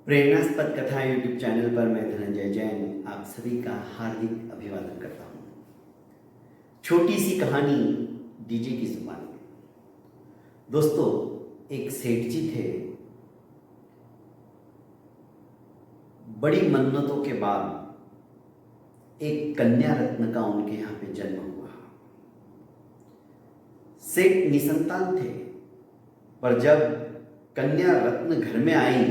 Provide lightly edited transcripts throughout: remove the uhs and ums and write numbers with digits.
प्रेरणास्पद कथा YouTube channel पर मैं धनंजय जैन आप सभी का हार्दिक अभिवादन करता हूँ। छोटी सी कहानी डीजे की जुबान में। दोस्तों, एक सेठ जी थे। बड़ी मन्नतों के बाद एक कन्या रत्न का उनके यहाँ पे जन्म हुआ। सेठ निसंतान थे, पर जब कन्या रत्न घर में आई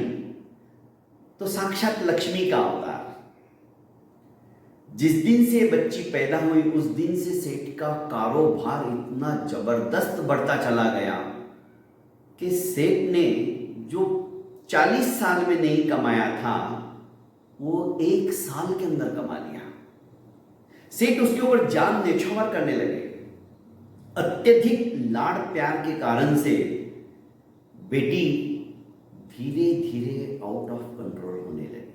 तो साक्षात लक्ष्मी का अवतार। जिस दिन से बच्ची पैदा हुई उस दिन से सेठ का कारोबार इतना जबरदस्त बढ़ता चला गया कि सेठ ने जो 40 साल में नहीं कमाया था वो 1 साल के अंदर कमा लिया। सेठ उसके ऊपर जान न्यौछावर करने लगे। अत्यधिक लाड़ प्यार के कारण से बेटी धीरे धीरे आउट ऑफ कंट्रोल होने लगी।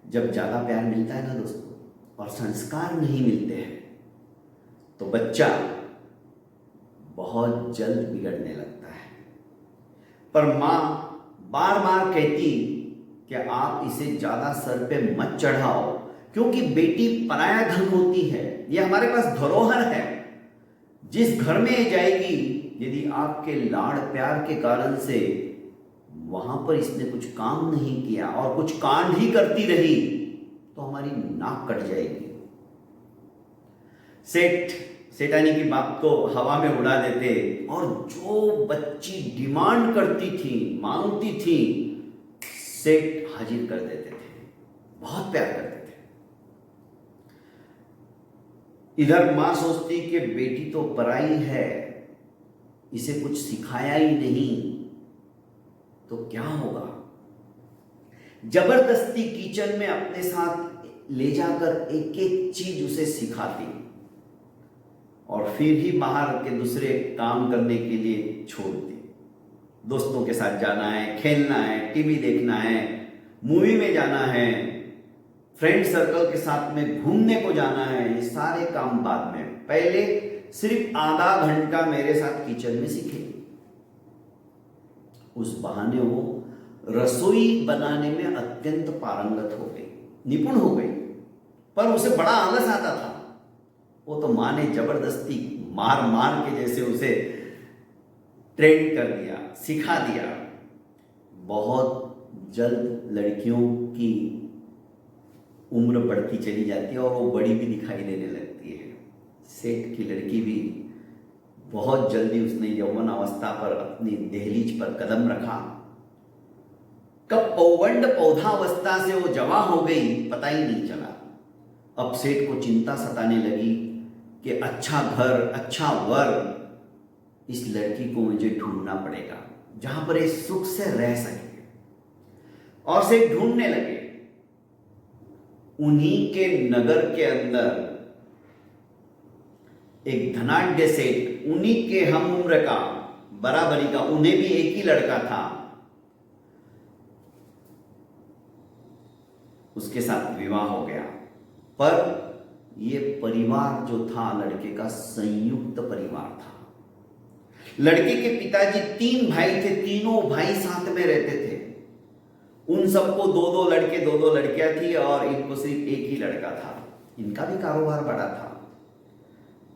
जब ज्यादा प्यार मिलता है ना दोस्तों, और संस्कार नहीं मिलते हैं तो बच्चा बहुत जल्द बिगड़ने लगता है। पर मां बार बार कहती कि आप इसे ज्यादा सर पे मत चढ़ाओ, क्योंकि बेटी पराया धन होती है, ये हमारे पास धरोहर है। जिस घर में ये जाएगी, यदि आपके लाड़ प्यार के कारण से वहां पर इसने कुछ काम नहीं किया और कुछ कांड ही रही तो हमारी नाक कट जाएगी। सेठानी की बात को हवा में उड़ा देते और जो बच्ची डिमांड करती थी, मांगती थी, सेठ हाजिर कर देते थे। बहुत प्यार करते थे। इधर मां सोचती कि बेटी तो पराई है, इसे कुछ सिखाया ही नहीं तो क्या होगा। जबरदस्ती किचन में अपने साथ ले जाकर एक एक चीज उसे सिखाती और फिर ही बाहर के दूसरे काम करने के लिए छोड़ती। दोस्तों के साथ जाना है, खेलना है, टीवी देखना है, मूवी में जाना है, फ्रेंड सर्कल के साथ में घूमने को जाना है, ये सारे काम बाद में। पहले सिर्फ आधा घंटा मेरे साथ किचन में सीखे। उस बहाने वो रसोई बनाने में अत्यंत पारंगत हो गई, निपुण हो गई। पर उसे बड़ा आलस आता था। वो तो मां ने जबरदस्ती मार मार के जैसे उसे ट्रेन कर दिया, सिखा दिया। बहुत जल्द लड़कियों की उम्र बढ़ती चली जाती है और वो बड़ी भी दिखाई देने लगती है। सेठ की लड़की भी बहुत जल्दी उसने यौवन अवस्था पर अपनी दहलीज पर कदम रखा। कब पौगंड पौधावस्था से वो जवां हो गई पता ही नहीं चला। अब सेठ को चिंता सताने लगी कि अच्छा घर, अच्छा वर इस लड़की को मुझे ढूंढना पड़ेगा जहां पर ये सुख से रह सके। और सेठ ढूंढने लगे। उन्हीं के नगर के अंदर एक धनाढ्य सेठ, उन्हीं के हम उम्र का, बराबरी का, उन्हें भी एक ही लड़का था, उसके साथ विवाह हो गया। पर यह परिवार जो था लड़के का संयुक्त परिवार था। लड़के के पिताजी 3 भाई थे, तीनों भाई साथ में रहते थे। उन सबको 2-2 लड़के, 2-2 लड़कियां थी और इनको सिर्फ एक ही लड़का था। इनका भी कारोबार बड़ा था।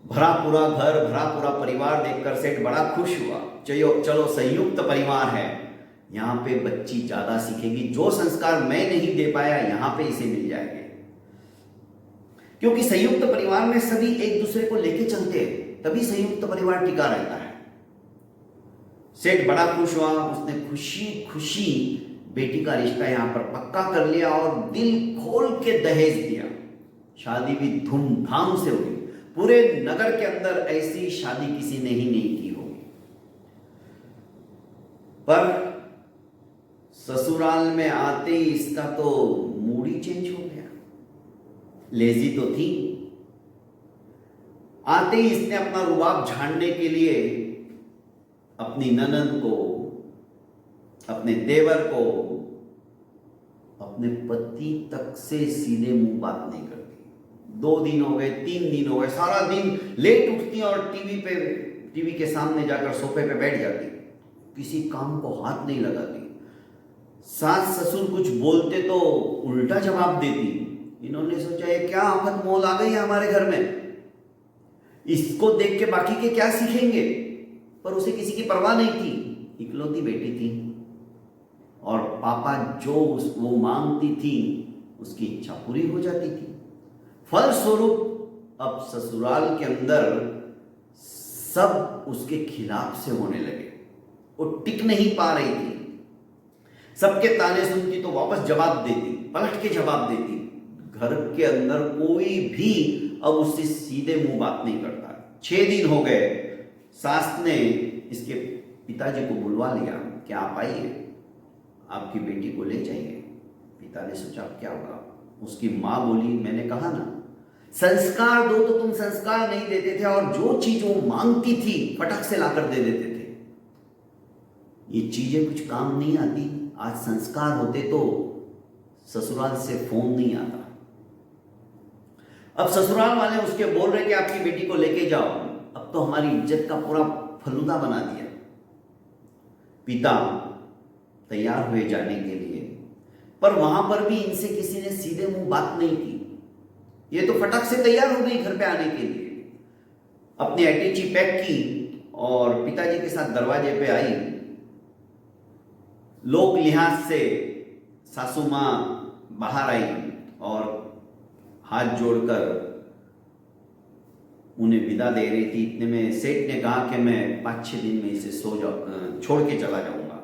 भरा पूरा घर, भरा पूरा परिवार देखकर सेठ बड़ा खुश हुआ। चलो संयुक्त परिवार है, यहां पे बच्ची ज्यादा सीखेगी। जो संस्कार मैं नहीं दे पाया यहां पे इसे मिल जाएंगे। क्योंकि संयुक्त परिवार में सभी एक दूसरे को लेके चलते हैं, तभी संयुक्त परिवार टिका रहता है। सेठ बड़ा खुश हुआ। उसने खुशी खुशी बेटी का रिश्ता यहां पर पक्का कर लिया और दिल खोल के दहेज दिया। शादी भी धूमधाम से हुई। पूरे नगर के अंदर ऐसी शादी किसी ने ही नहीं की होगी। पर ससुराल में आते ही इसका तो मूड ही चेंज हो गया। लेजी तो थी। आते ही इसने अपना रुबाब झाड़ने के लिए अपनी ननद को, अपने देवर को, अपने पति तक से सीधे मुंह बात नहीं करती। 2 दिन हो गए, 3 दिन हो गए, सारा दिन लेट उठती और टीवी के सामने जाकर सोफे पे बैठ जाती, किसी काम को हाथ नहीं लगाती। सास ससुर कुछ बोलते तो उल्टा जवाब देती। इन्होंने सोचा ये क्या आफत मोल आ गई है हमारे घर में, इसको देख के बाकी के क्या सीखेंगे। पर उसे किसी की परवाह नहीं थी, इकलौती बेटी थी और पापा जो वो मांगती थी उसकी इच्छा पूरी हो जाती थी। फलस्वरूप अब ससुराल के अंदर सब उसके खिलाफ से होने लगे। वो टिक नहीं पा रही थी, सबके ताने सुनती तो वापस जवाब देती, पलट के जवाब देती। घर के अंदर कोई भी अब उससे सीधे मुंह बात नहीं करता। 6 दिन हो गए, सास ने इसके पिताजी को बुलवा लिया कि आप आइए, आपकी बेटी को ले जाइए। पिता ने सोचा अब क्या होगा। उसकी माँ बोली मैंने कहा ना, संस्कार दो तो तुम संस्कार नहीं देते थे और जो चीज वो मांगती थी फटक से लाकर दे देते थे। ये चीजें कुछ काम नहीं आती। आज संस्कार होते तो ससुराल से फोन नहीं आता। अब ससुराल वाले उसके बोल रहे कि आपकी बेटी को लेके जाओ। अब तो हमारी इज्जत का पूरा फलूदा बना दिया। पिता तैयार हुए जाने के लिए, पर वहां पर भी इनसे किसी ने सीधे मुंह बात नहीं की। ये तो फटक से तैयार हो गई घर पे आने के लिए, अपनी अटैची पैक की और पिताजी के साथ दरवाजे पे आई। लोक लिहाज से सासू मां बाहर आई और हाथ जोड़कर उन्हें विदा दे रही थी। इतने में सेठ ने कहा कि मैं 5-6 दिन में इसे छोड़ के चला जाऊंगा।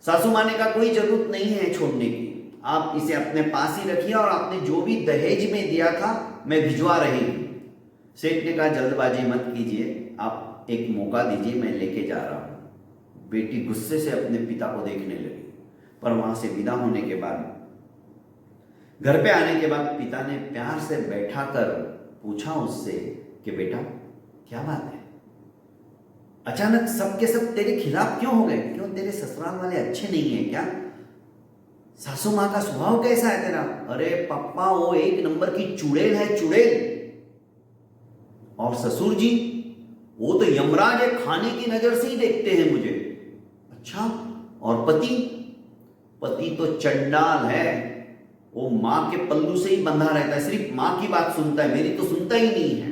सासू मां ने कहा कोई जरूरत नहीं है छोड़ने की, आप इसे अपने पास ही रखिए और आपने जो भी दहेज में दिया था मैं भिजवा रही हूं। सेठ ने कहा जल्दबाजी मत कीजिए, आप एक मौका दीजिए, मैं लेके जा रहा हूं। बेटी गुस्से से अपने पिता को देखने लगी, पर वहां से विदा होने के बाद, घर पे आने के बाद पिता ने प्यार से बैठा कर पूछा उससे कि बेटा क्या बात है, अचानक सबके सब तेरे खिलाफ क्यों हो गए? क्यों तेरे ससुराल वाले अच्छे नहीं है क्या? सासू माँ का स्वभाव कैसा है तेरा? अरे पप्पा वो 1 नंबर की चुड़ैल है, चुड़ैल। और ससुर जी वो तो यमराज है, खाने की नजर से ही देखते हैं मुझे। अच्छा, और पति? पति तो चंडाल है, वो मां के पल्लू से ही बंधा रहता है, सिर्फ मां की बात सुनता है, मेरी तो सुनता ही नहीं है।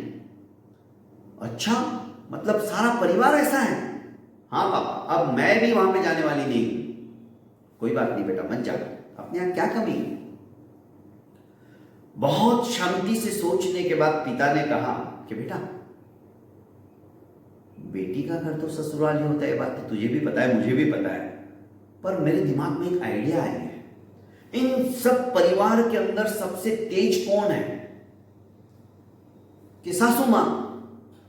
अच्छा, मतलब सारा परिवार ऐसा है? हाँ पापा, अब मैं भी वहां पे जाने वाली नहीं। कोई बात नहीं बेटा, मत जा, अपने यहां क्या कमी है? बहुत शांति से सोचने के बाद पिता ने कहा कि बेटा बेटी का घर तो ससुराल ही होता है, बात तो तुझे भी पता है, मुझे भी पता है, पर मेरे दिमाग में एक आइडिया आई है। इन सब परिवार के अंदर सबसे तेज कौन है? कि सासू मां,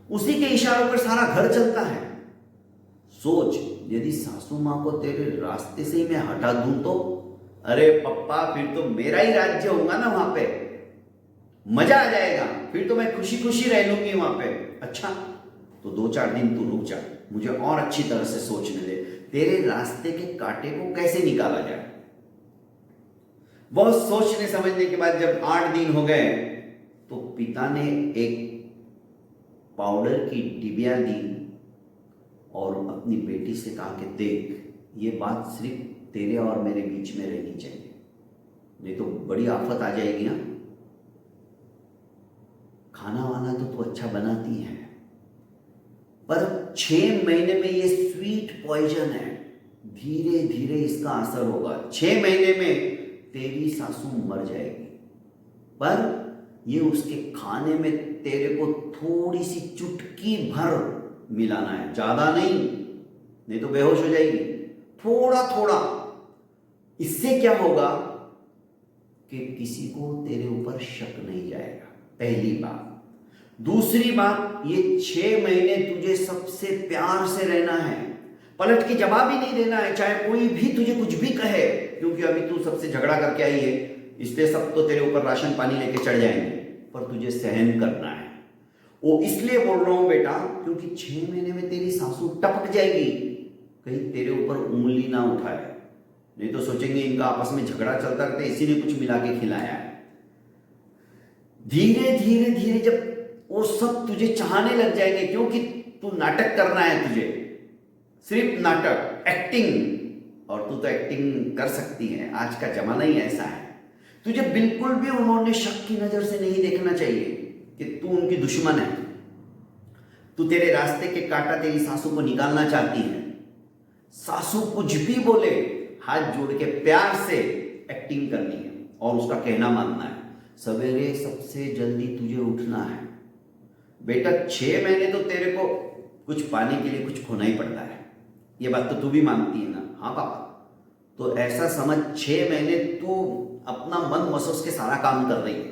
उसी के इशारों पर सारा घर चलता है। सोच, यदि सासू मां को तेरे रास्ते से ही मैं हटा दूं तो? अरे पप्पा, फिर तो मेरा ही राज्य होगा ना वहां पे, मजा आ जाएगा, फिर तो मैं खुशी खुशी रह लूंगी वहां पे। अच्छा, तो 2-4 दिन तू रुक जा, मुझे और अच्छी तरह से सोचने दे, तेरे रास्ते के कांटे को कैसे निकाला जाए। बहुत सोचने समझने के बाद जब 8 दिन हो गए तो पिता ने एक पाउडर की डिबिया दी और अपनी बेटी से कहा कि देख, ये बात सिर्फ तेरे और मेरे बीच में रहनी चाहिए, नहीं तो बड़ी आफत आ जाएगी ना। खाना वाना तो तू अच्छा बनाती है, पर 6 महीने में ये स्वीट पॉइजन है, धीरे धीरे इसका असर होगा। 6 महीने में तेरी सासू मर जाएगी, पर ये उसके खाने में तेरे को थोड़ी सी चुटकी भर मिलाना है, ज्यादा नहीं तो बेहोश हो जाएगी, थोड़ा थोड़ा। इससे क्या होगा कि किसी को तेरे ऊपर शक नहीं जाएगा, पहली बात। दूसरी बात, ये 6 महीने तुझे सबसे प्यार से रहना है, पलट के जवाब ही नहीं देना है, चाहे कोई भी तुझे कुछ भी कहे, क्योंकि अभी तू सबसे झगड़ा करके आई है, इसलिए सब तो तेरे ऊपर राशन पानी लेके चढ़ जाएंगे, पर तुझे सहन करना है। वो इसलिए बोल रहा हूं बेटा, क्योंकि 6 महीने में तेरी सासू टपक जाएगी, कहीं तेरे ऊपर उंगली ना उठाए, नहीं तो सोचेंगे इनका आपस में झगड़ा चलता रहता है, इसी ने कुछ मिला के खिलाया है। धीरे धीरे धीरे जब वो सब तुझे चाहने लग जाएंगे, क्योंकि तू नाटक करना है, तुझे सिर्फ नाटक, एक्टिंग, और तू तो एक्टिंग कर सकती है, आज का जमाना ही ऐसा है। तुझे बिल्कुल भी उन्होंने शक की नजर से नहीं देखना चाहिए कि तू उनकी दुश्मन है। तू तेरे रास्ते के कांटा तेरी सासू को निकालना चाहती है। सासू कुछ भी बोले, हाथ जोड़ के प्यार से एक्टिंग करनी है और उसका कहना मानना है। सवेरे सबसे जल्दी तुझे उठना है। बेटा 6 महीने तो तेरे को कुछ पाने के लिए कुछ खोना ही पड़ता है, ये बात तो तू भी मानती है ना? हाँ पापा। तो ऐसा समझ 6 महीने तू अपना मन मसोस के सारा काम कर रही है।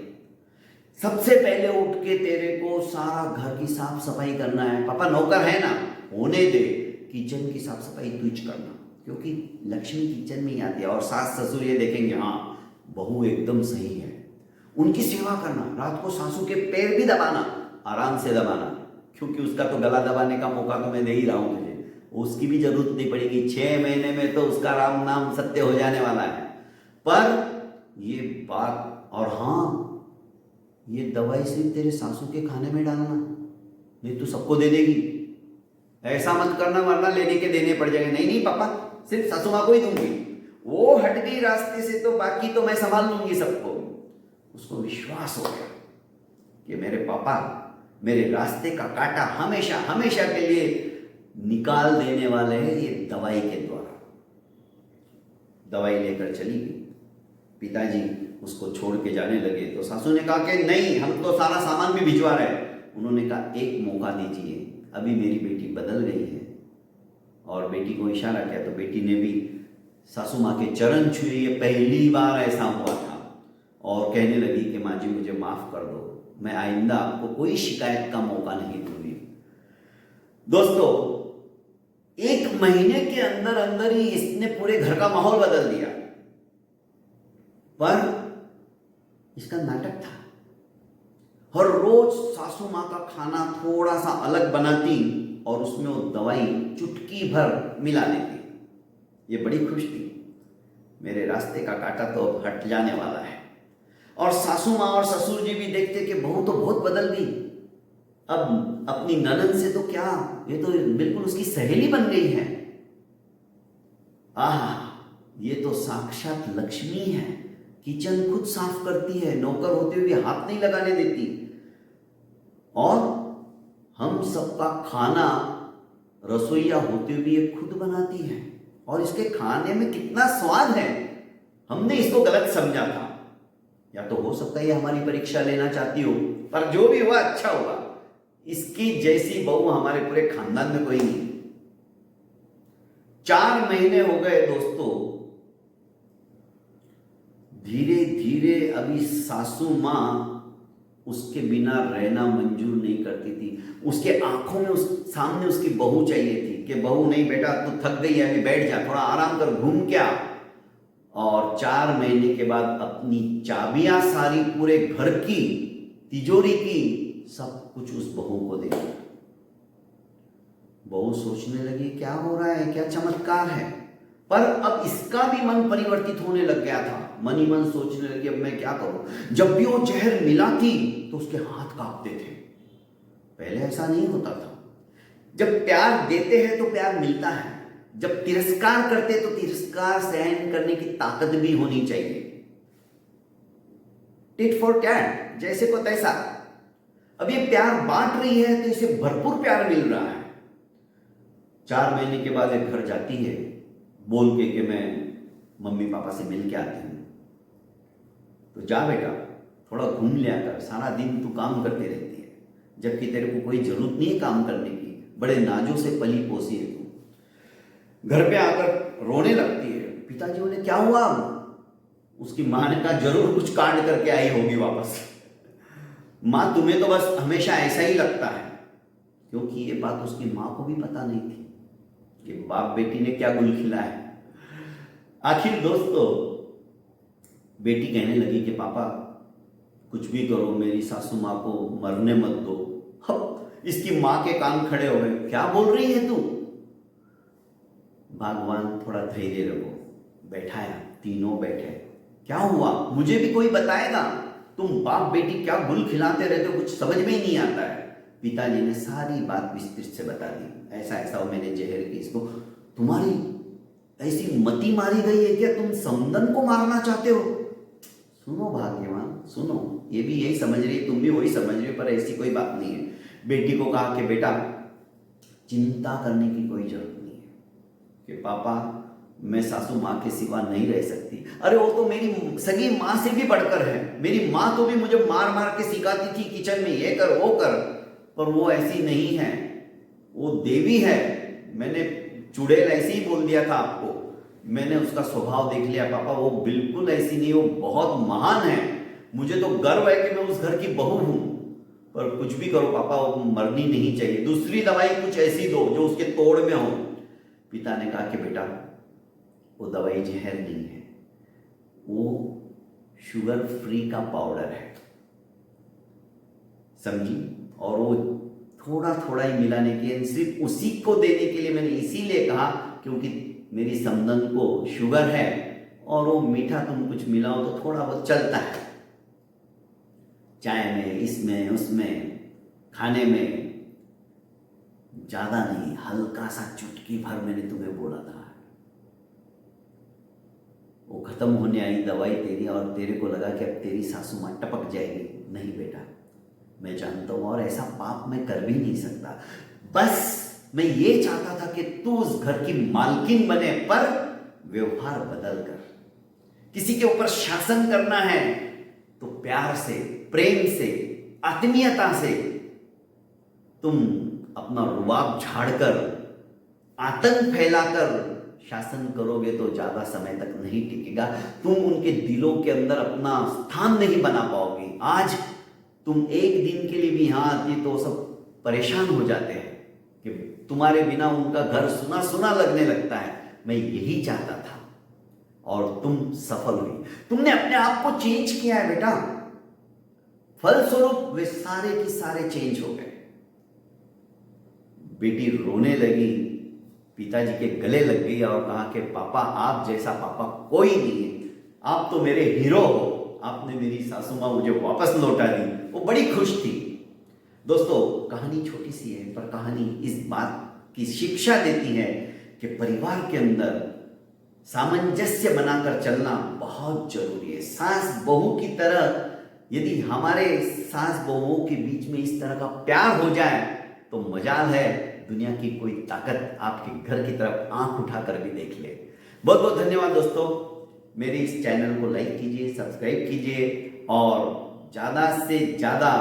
सबसे पहले उठ के तेरे को सारा घर की साफ सफाई करना है। पापा नौकर है ना, होने दे। किचन की साफ सफाई तुझ करना, क्योंकि लक्ष्मी किचन में ही आती है। और सास ससुर ये देखेंगे हाँ बहू एकदम सही है, उनकी सेवा करना। रात को सासू के पैर भी दबाना, आराम से दबाना, क्योंकि उसका तो गला दबाने का मौका तो मैं दे ही रहा हूं तुझे। उसकी भी जरूरत नहीं पड़ेगी, 6 महीने में तो उसका राम नाम सत्य हो जाने वाला है। पर ये बात, और हाँ ये दवाई सिर्फ तेरे सासू के खाने में डालना, नहीं तो सबको दे देगी। ऐसा मत करना वरना लेने के देने पड़ जाएंगे। नहीं नहीं पापा, सिर्फ सासू माँ को ही दूंगी, वो हट गई रास्ते से तो बाकी तो मैं संभाल लूंगी सबको। उसको विश्वास हो गया कि मेरे पापा मेरे रास्ते का कांटा हमेशा हमेशा के लिए निकाल देने वाले हैं, ये दवाई के द्वारा। दवाई लेकर चली गई। पिताजी उसको छोड़ के जाने लगे तो सासू ने कहा कि नहीं, हम तो सारा सामान भी भिजवा रहे हैं। उन्होंने कहा एक मौका दीजिए, अभी मेरी बेटी बदल गई है। और बेटी को इशारा किया तो बेटी ने भी सासू माँ के चरण छुए। ये पहली बार ऐसा हुआ था। और कहने लगी कि माँ जी मुझे माफ कर दो, मैं आइंदा आपको कोई शिकायत का मौका नहीं दूंगी। दोस्तों 1 महीने के अंदर अंदर ही इसने पूरे घर का माहौल बदल दिया। पर इसका नाटक था। हर रोज सासू माँ का खाना थोड़ा सा अलग बनाती और उसमें वो दवाई चुटकी भर मिला देती। ये बड़ी खुश थी, मेरे रास्ते का कांटा तो अब हट जाने वाला है। और सासू माँ और ससुर जी भी देखते कि बहू तो बहुत बदल गई, अब अपनी ननद से तो क्या, ये तो बिल्कुल उसकी सहेली बन गई है। आहा, ये तो साक्षात लक्ष्मी है, किचन खुद साफ करती है, नौकर होते हुए हाथ नहीं लगाने देती, और हम सबका खाना रसोईया होते हुए खुद बनाती है। और इसके खाने में कितना स्वाद है। हमने इसको गलत समझा था, या तो हो सकता है ये हमारी परीक्षा लेना चाहती हो, पर जो भी हुआ अच्छा हुआ। इसकी जैसी बहू हमारे पूरे खानदान में कोई नहीं। 4 महीने हो गए दोस्तों। धीरे धीरे अभी सासू मां उसके बिना रहना मंजूर नहीं करती थी। उसके आंखों में उस सामने उसकी बहू चाहिए थी कि बहू नहीं बेटा तू थक गई है, अभी बैठ जा, थोड़ा आराम कर, घूम के आ। और 4 महीने के बाद अपनी चाबियां सारी पूरे घर की, तिजोरी की, सब कुछ उस बहू को दे दिया। बहू सोचने लगी क्या हो रहा है, क्या चमत्कार है। पर अब इसका भी मन परिवर्तित होने लग गया था। मन ही मन सोचने लगी अब मैं क्या करूं। जब भी वो जहर मिला थी तो उसके हाथ कांपते थे। पहले ऐसा नहीं होता था। जब प्यार देते हैं तो प्यार मिलता है, जब तिरस्कार करते तो तिरस्कार सहन करने की ताकत भी होनी चाहिए। टिट फॉर टैट, जैसे को तैसा। अब ये प्यार बांट रही है तो इसे भरपूर प्यार मिल रहा है। 4 महीने के बाद एक घर जाती है बोल के कि मैं मम्मी पापा से मिल के आती हूँ। तो जा बेटा, थोड़ा घूम लिया कर, सारा दिन तू काम करती रहती है, जबकि तेरे को कोई जरूरत नहीं है काम करने की, बड़े नाजों से पली पोसी है तू। घर पे आकर रोने लगती है। पिताजी बोले क्या हुआ। उसकी माँ ने कहा जरूर कुछ कांड करके आई होगी वापस। माँ तुम्हें तो बस हमेशा ऐसा ही लगता है, क्योंकि ये बात उसकी माँ को भी पता नहीं थी कि बाप बेटी ने क्या गुल खिला है। आखिर दोस्तों बेटी कहने लगी कि पापा कुछ भी करो, मेरी सासू माँ को मरने मत दो। अब इसकी माँ के कान खड़े हो गए, क्या बोल रही है तू। भगवान थोड़ा धैर्य रखो, बैठाया, तीनों बैठे। क्या हुआ मुझे भी कोई बताएगा, तुम बाप बेटी क्या गुल खिलाते रहते हो, कुछ समझ में ही नहीं आता है। पिताजी ने सारी बात विस्तृत से बता दी। ऐसा ऐसा मैंने जहर की इसको, तुम्हारी ऐसी मति मारी गई है क्या? तुम समदन को मारना चाहते हो? सुनो भाग्यवान, सुनो, ये भी यही समझ रही है, तुम भी वही समझ रहे हो, पर ऐसी कोई बात नहीं है। बेटी को कहा कि बेटा चिंता करने की कोई जरूरत नहीं है कि पापा मैं सासू माँ के सिवा नहीं रह सकती। अरे वो तो मेरी सगी माँ से भी बढ़कर है। मेरी माँ तो भी मुझे मार मार के सिखाती थी किचन में ये कर वो कर, पर वो ऐसी नहीं है, वो देवी है। मैंने चुड़ैल ऐसे ही बोल दिया था आपको, मैंने उसका स्वभाव देख लिया पापा, वो बिल्कुल ऐसी नहीं, वो बहुत महान है। मुझे तो गर्व है कि मैं उस घर की बहू हूं, पर कुछ भी करो पापा वो मरनी नहीं चाहिए। दूसरी दवाई कुछ ऐसी दो जो उसके तोड़ में हो। पिता ने कहा कि बेटा वो दवाई जहर नहीं है, वो शुगर फ्री का पाउडर है, समझी? और वो थोड़ा थोड़ा ही मिलाने के, सिर्फ उसी को देने के लिए मैंने इसीलिए कहा क्योंकि मेरी समदन को शुगर है और वो मीठा तुम कुछ मिलाओ तो थोड़ा बहुत चलता है, चाय में, इसमें उसमें, खाने में, ज्यादा नहीं, हल्का सा चुटकी भर मैंने तुम्हें बोला था। वो खत्म होने आई दवाई तेरी और तेरे को लगा कि अब तेरी सासू माँ टपक जाएगी। नहीं बेटा, मैं जानता हूं और ऐसा पाप मैं कर भी नहीं सकता। बस मैं ये चाहता था कि तू उस घर की मालकिन बने, पर व्यवहार बदल कर। किसी के ऊपर शासन करना है तो प्यार से, प्रेम से, आत्मीयता से। तुम अपना रुबाब झाड़कर, आतंक फैलाकर शासन करोगे तो ज्यादा समय तक नहीं टिकेगा। तुम उनके दिलों के अंदर अपना स्थान नहीं बना पाओगे। आज तुम एक दिन के लिए भी यहां आती तो सब परेशान हो जाते हैं कि तुम्हारे बिना उनका घर सुना सुना लगने लगता है। मैं यही चाहता था और तुम सफल हुई। तुमने अपने आप को चेंज किया है बेटा, फलस्वरूप वे सारे के सारे चेंज हो गए। बेटी रोने लगी, पिताजी के गले लग गई और कहा कि पापा आप जैसा पापा कोई नहीं है, आप तो मेरे हीरो हो, आपने मेरी सासू माँ मुझे वापस लौटा दी। वो बड़ी खुश थी। दोस्तों कहानी छोटी सी है, पर कहानी इस बात की शिक्षा देती है कि परिवार के अंदर सामंजस्य बनाकर चलना बहुत जरूरी है। सास बहू की तरह यदि हमारे सास बहुओं के बीच में इस तरह का प्यार हो जाए तो मजाल है, दुनिया की कोई ताकत आपके घर की तरफ आंख उठाकर भी देख ले। बहुत बहुत धन्यवाद दोस्तों। मेरे इस चैनल को लाइक कीजिए, सब्सक्राइब कीजिए और ज़्यादा से ज़्यादा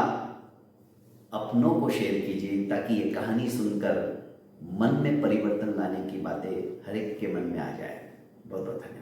अपनों को शेयर कीजिए ताकि ये कहानी सुनकर मन में परिवर्तन लाने की बातें हर एक के मन में आ जाए। बहुत बहुत धन्यवाद।